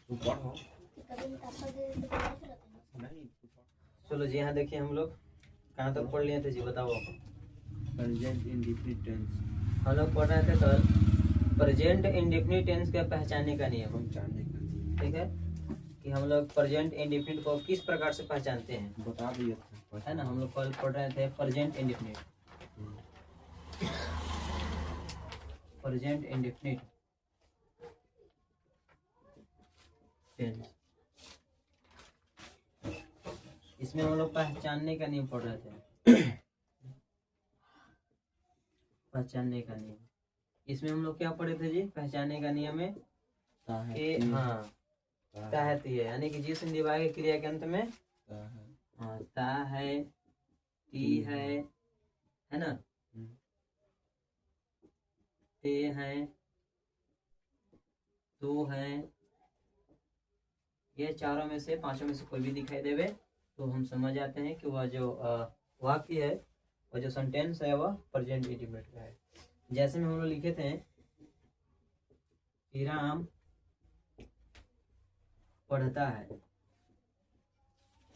तू पढ़ो नहीं। चलो जी, यहाँ देखिए हम लोग कहाँ तक पढ़ लिए थे जी, बताओ। प्रेजेंट इंडेफिनिट टेंस हम लोग पढ़ रहे थे कल प्रेजेंट इंडेफिनिट टेंस के पहचानने का नियम। ठीक है कि हम लोग प्रेजेंट इंडेफिनिट को किस प्रकार से पहचानते हैं, बता दिए थे, है ना। हम लोग कल पढ़ रहे थे present indefinite, present indefinite tense. इसमें हम लोग पहचानने का नियम पढ़ रहे थे, पहचानने का नियम। इसमें हम लोग क्या पढ़े थे जी, पहचानने का नियम है कि हाँ ताहत ही है, यानी कि जिस निभागे क्रिया के अंत में हाँ ता है, ती है ना, ते है, तो है, ये चारों में से पांचों में से कोई भी दिखाई देवे तो हम समझ जाते हैं कि वह जो वाक्य है, वह जो सेंटेंस है वह प्रेजेंट इंडेफिनिट का है। जैसे में हम लोग लिखे थे कि राम पढ़ता है,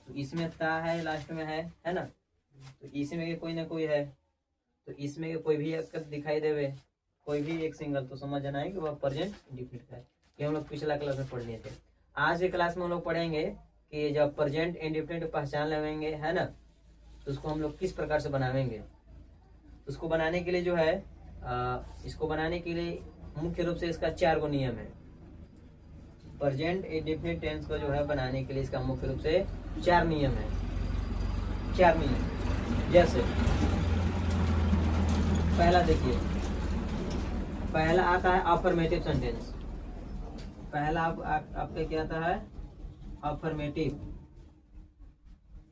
तो इसमें ता है लास्ट में है ना, तो इसमें कोई ना कोई है, तो इसमें कोई भी एक दिखाई देवे, कोई भी एक सिंगल, तो समझ जाना है कि वह प्रेजेंट इंडेफिनिट का है। ये हम लोग पिछला क्लास में पढ़ लिए थे। आज के क्लास में हम लोग पढ़ेंगे कि जब प्रेजेंट इंडेफिनिट पहचान लेंगे, है ना, तो उसको हम लोग किस प्रकार से बनावेंगे। उसको बनाने के लिए जो है इसको बनाने के लिए मुख्य रूप से इसका 4 गो नियम है। प्रेजेंट इंडेफिनिट टेंस को जो है बनाने के लिए इसका मुख्य रूप से 4 नियम है। 4 नियम जैसे पहला देखिए, पहला आता है अफर्मेटिव सेंटेंस। पहला आपका क्या आता है, अफर्मेटिव।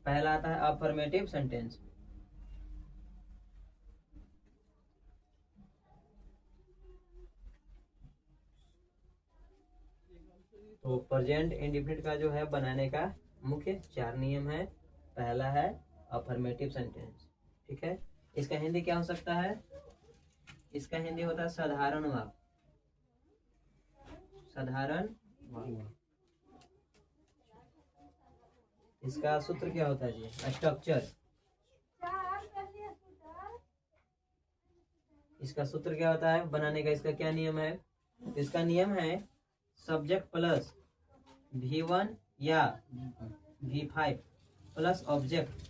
पहला आता है अफर्मेटिव सेंटेंस। तो प्रेजेंट इंडेफिनिट का जो है बनाने का मुख्य 4 नियम है। पहला है अफर्मेटिव सेंटेंस, ठीक है। इसका हिंदी क्या हो सकता है, इसका हिंदी होता है साधारण वाक्य। साधारण वाक्य। इसका सूत्र क्या होता है जी, स्ट्रक्चर। इसका सूत्र क्या होता है बनाने का, इसका क्या नियम है, इसका नियम है सब्जेक्ट प्लस V1 या V5 plus object.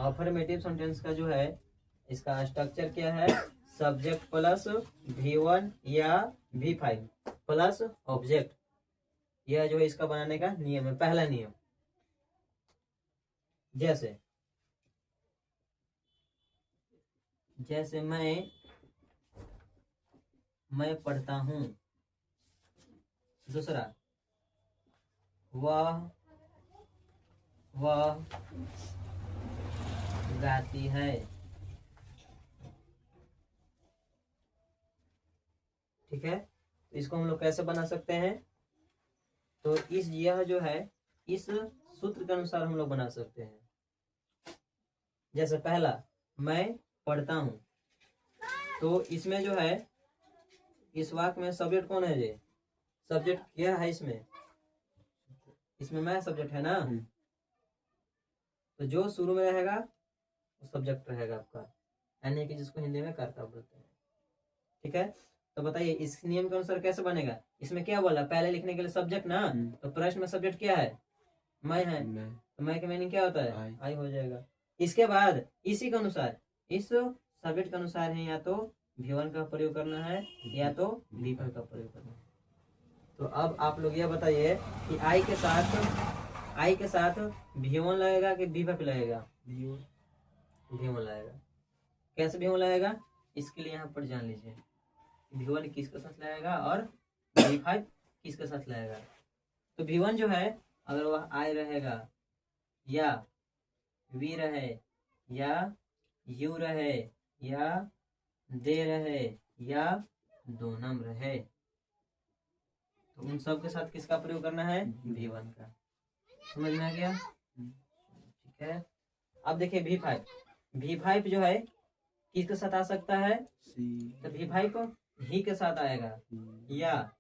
Affirmative sentence का जो है इसका स्ट्रक्चर क्या है, सब्जेक्ट प्लस V1 या V5 प्लस ऑब्जेक्ट। यह जो है इसका बनाने का नियम है, पहला नियम। जैसे मैं पढ़ता हूं। दूसरा, वह गाती है। ठीक है, तो इसको हम लोग कैसे बना सकते हैं, तो यह जो है इस सूत्र के अनुसार हम लोग बना सकते हैं। जैसे पहला, मैं पढ़ता हूं, तो इसमें जो है इस वाक्य में सब्जेक्ट कौन है जी, सब्जेक्ट क्या है इसमें मैं सब्जेक्ट है ना, तो जो शुरू में रहेगा वो सब्जेक्ट रहेगा आपका, यानी कि जिसको हिंदी में कर्ता बोलते हैं। ठीक है, तो बताइए इस नियम के अनुसार कैसे बनेगा। इसमें क्या बोला, पहले लिखने के लिए सब्जेक्ट ना, तो प्रश्न में सब्जेक्ट क्या है, मैं है, तो मैं का मीनिंग क्या होता है, आई हो जाएगा। इसके बाद इसी के अनुसार, इस सब्जेक्ट के अनुसार है या तो V1 का प्रयोग करना है या तो V5 का प्रयोग करना है। तो अब आप लोग ये बताइए कि आई के साथ V1 लगेगा कि V5 लगेगा, V1 लगेगा। कैसे V1 लगेगा, इसके लिए यहाँ पर जान लीजिए V1 किसके साथ लगेगा और V5 किसके साथ लगेगा। तो V1 जो है अगर वह आई रहेगा या V रहे या U रहे या दे रहे या दोनम रहे, तो उन सब के साथ किसका प्रयोग करना है, V1 का। समझ में आ गया, ठीक है। अब देखिए V5 जो है किसके साथ आ सकता है, तो V5 को ही के साथ आएगा, या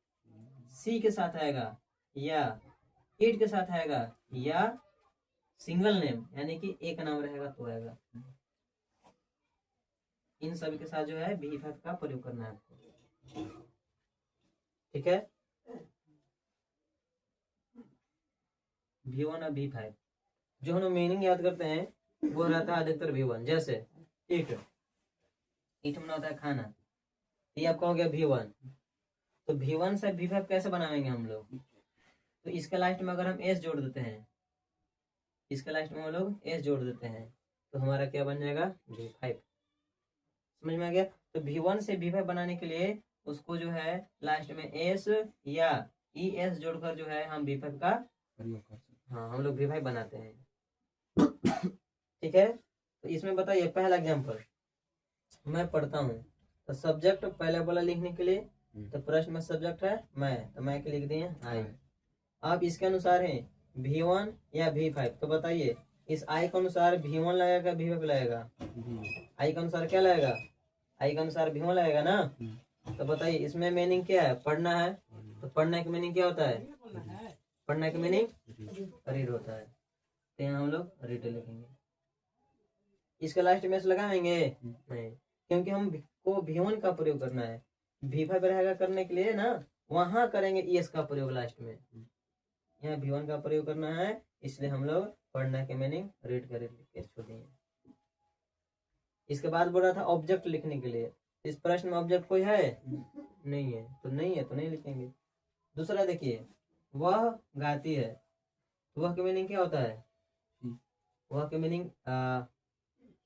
सी के साथ आएगा, या इट के साथ आएगा, या सिंगल नेम यानी कि एक नाम रहेगा तो आएगा। इन सभी के साथ जो है V5 का प्रयोग करना है आपको। ठीक है, V1 और V5 जो हम लोग मीनिंग याद करते हैं वो रहता है अधिकतर V1। जैसे इट में होता है खाना, ये आपका हो गया V1। तो V1 से V5 कैसे बनाएंगे हम लोग? तो इसके लास्ट में अगर हम S जोड़ देते हैं, इसके लास्ट में हम लोग S जोड़ देते हैं तो हमारा क्या बन जाएगा? V5। समझ में आ गया? तो V1 से V5 बनाने के लिए उसको जो है लास्ट में S या ES जोड़कर जो है हम V5 का प्रयोग कर सकते हैं। हाँ हम लोग V5 बनाते हैं। ठीक है, तो इसमें बताइए पहला एग्जांपल मैं पढ़ता हूँ। तो सब्जेक्ट पहले बोला लिखने के लिए, तो प्रश्न में सब्जेक्ट है मैं, तो मैं के लिख दिए आई। आप इसके अनुसार है V1 या V5, तो बताइए इस आई के अनुसार V1 लगेगा V5 लगेगा? आई के अनुसार क्या लगेगा? आई के अनुसार V1 लगेगा ना। तो बताइए इसमें मीनिंग क्या है? पढ़ना है। तो पढ़ने की मीनिंग क्या होता है? पढ़ने की मीनिंग रीड होता है। तो यहाँ हम लोग रीड लिखेंगे। इसके लास्ट में लगाएंगे नहीं, क्योंकि हम को V1 का प्रयोग करना है। V5 रहेगा करने के लिए ना, वहां करेंगे ES का प्रयोग लास्ट में। यहाँ V1 का प्रयोग करना है, इसलिए हम लोग पढ़ना के मीनिंग रीड कर लिख के छोड़ देंगे। इसके बाद बोल रहा था ऑब्जेक्ट लिखने के लिए। इस प्रश्न में ऑब्जेक्ट कोई है? नहीं है, तो नहीं है तो नहीं लिखेंगे। दूसरा देखिए, वह गाती है, तो वह के मीनिंग क्या होता है? वह के मीनिंग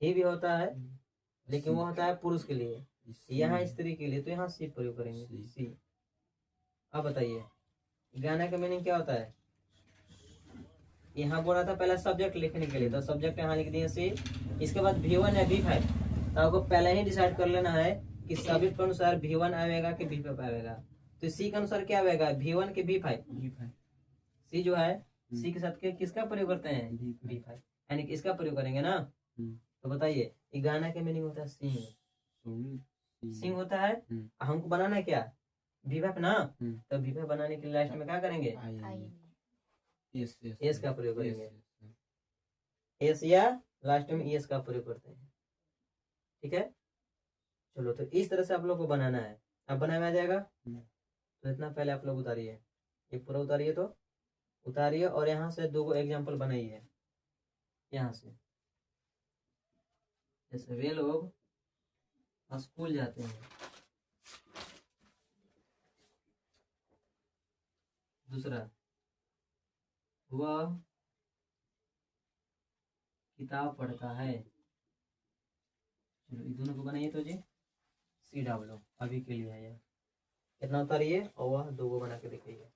ही भी होता है, लेकिन वो होता है पुरुष के लिए, यहाँ स्त्री के लिए, तो यहाँ सी प्रयोग करेंगे सी। अब बताइए गाना का मीनिंग क्या होता है? यहाँ बोला था पहला सब्जेक्ट लिखने के लिए, तो सब्जेक्ट यहाँ लिख दिए सी। इसके बाद V1 या V5, तो आपको पहले ही डिसाइड कर लेना है कि सब्जेक्ट के अनुसार V1 आएगा कि V5 आएगा। तो सी के अनुसार क्या आएगा? V1 के V5। सी जो है सी के साथ के किसका प्रयोग करते हैं? V5, यानी कि इसका प्रयोग करेंगे ना। तो बताइए ये गाना के मीनिंग होता है सिंग। सिंग होता है, हमको बनाना है क्या? V5 ना। तो V5 बनाने के लिए लास्ट में क्या करेंगे? एस का प्रयोग करेंगे। एस या लास्ट में एस का प्रयोग करते हैं। ठीक है, चलो तो इस तरह से आप लोग को बनाना है। अब बनाया आ जाएगा। तो इतना पहले आप लोग उतारिए, ये पूरा उतारिए, तो उतारिए और यहाँ से 2 एग्जाम्पल बनाइए। यहाँ से जैसे वे लोग स्कूल जाते हैं। दूसरा, वह किताब पढ़ता है। चलो ये दोनों को बनाइए तो जी सी डालो अभी के लिए है यह। इतना उतारिए और वह 2 को बना के दिखाइए।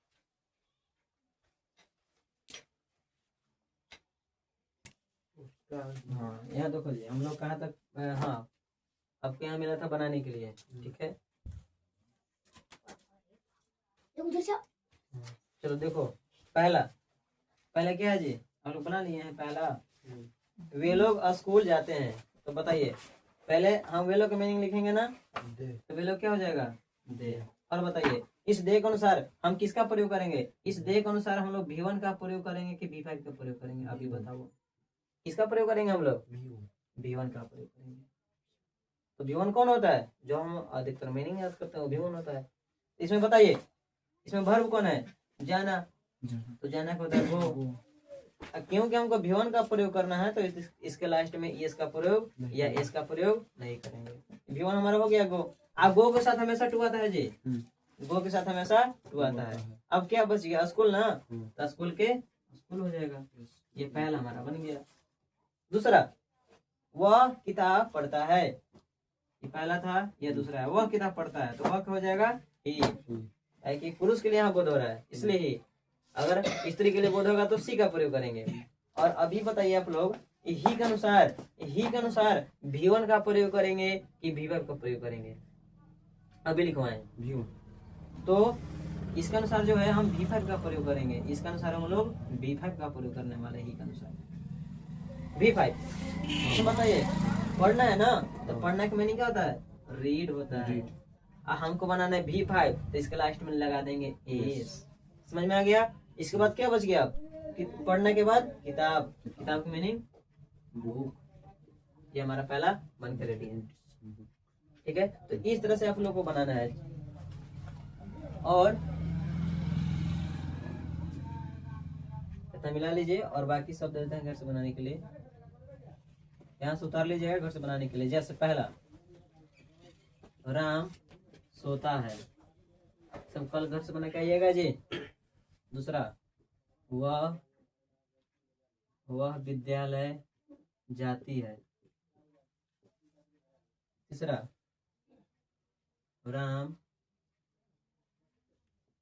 हाँ यहाँ देखो जी हम लोग कहाँ तक, हाँ आपके यहाँ मिला था बनाने के लिए। ठीक है, चलो देखो पहला क्या है जी? हम लोग बना लिए हैं पहला। वे लोग स्कूल जाते हैं, तो बताइए पहले हम वे लोग का मीनिंग लिखेंगे ना, तो वे लोग क्या हो जाएगा? दे। और बताइए इस दे के अनुसार हम किसका प्रयोग करेंगे? इस दे के अनुसार हम लोग V1 का प्रयोग करेंगे कि V5 का प्रयोग करेंगे? अभी बताओ किसका प्रयोग करेंगे हम लोग? V1 का प्रयोग करेंगे। तो V1 कौन होता है? जो हम अधिकतर मीनिंग याद करते हैं वो V1 होता है। इसमें बताइए इसमें वर्ब कौन है? जाना। तो जाना का होता है वो। क्योंकि हमको V1 का प्रयोग करना है, तो इसके लास्ट में ES का प्रयोग या S का प्रयोग नहीं करेंगे। V1 हमारा हो गया गो। अब गो के साथ हमेशा टू आता है जी, गो के साथ हमेशा टू आता है। अब क्या बच गया? स्कूल ना, तो स्कूल के स्कूल हो जाएगा। ये पहला हमारा बन गया। दूसरा, वह किताब पढ़ता है। ये पहला था, ये दूसरा है। वह किताब पढ़ता है, तो वह हो जाएगा ही, कि पुरुष के लिए यहाँ बोध हो रहा है इसलिए ही। अगर स्त्री के लिए बोध होगा तो सी का प्रयोग करेंगे। और अभी बताइए आप लोग ही के अनुसार V1 का प्रयोग करेंगे कि V5 का प्रयोग करेंगे? अभी लिखवाएं V1। तो इसके अनुसार जो है हम V5 का प्रयोग करेंगे। इसके अनुसार हम लोग V5 का प्रयोग करने वाले ही के अनुसार V5। तो बताइए पढ़ना है ना, तो पढ़ना का मीनिंग क्या होता है? रीड होता है। हमको बनाना है V5, तो इसके लास्ट में लगा देंगे एस। समझ में आ गया। इसके बाद क्या बच गया, पढ़ने के बाद किताब, किताब की मीनिंग बुक। ये हमारा पहला बन के रेडी है। ठीक है, तो इस तरह से आप लोग को बनाना है। और इतना मिला लीजिए और बाकी सब देते हैं घर से बनाने के लिए। यहाँ से उतार लीजिएगा घर से बनाने के लिए। जैसे पहला, राम सोता है, सब कल घर से बना के आइएगा जी। दूसरा, वह विद्यालय जाती है। तीसरा, राम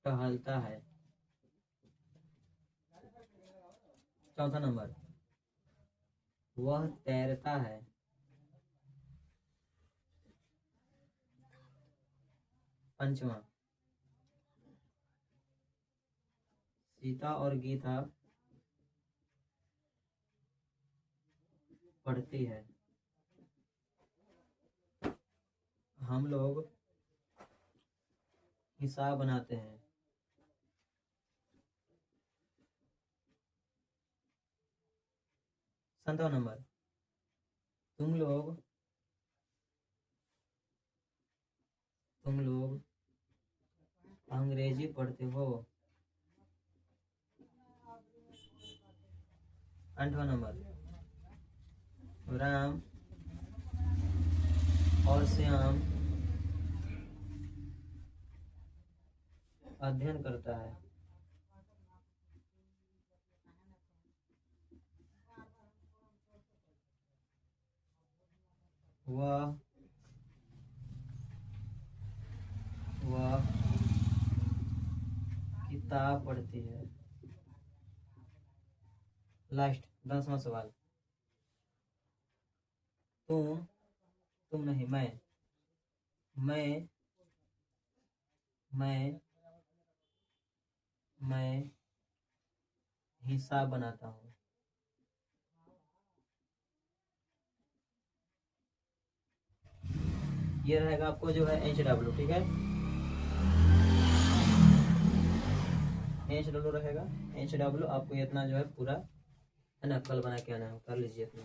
टहलता है। चौथा नंबर, वह तैरता है। पांचवा, सीता और गीता पढ़ती है। हम लोग हिसाब बनाते हैं। सातवां नंबर, तुम लोग अंग्रेजी पढ़ते हो। आठवां नंबर, राम और श्याम अध्ययन करता है। वह किताब पढ़ती है। लास्ट 10वां सवाल, तुम नहीं, मैं हिसाब बनाता हूँ। ये रहेगा आपको जो है HW। ठीक है, HW रहेगा। HW आपको इतना जो है पूरा है ना, कल बना के आना है। कर लीजिए अपना।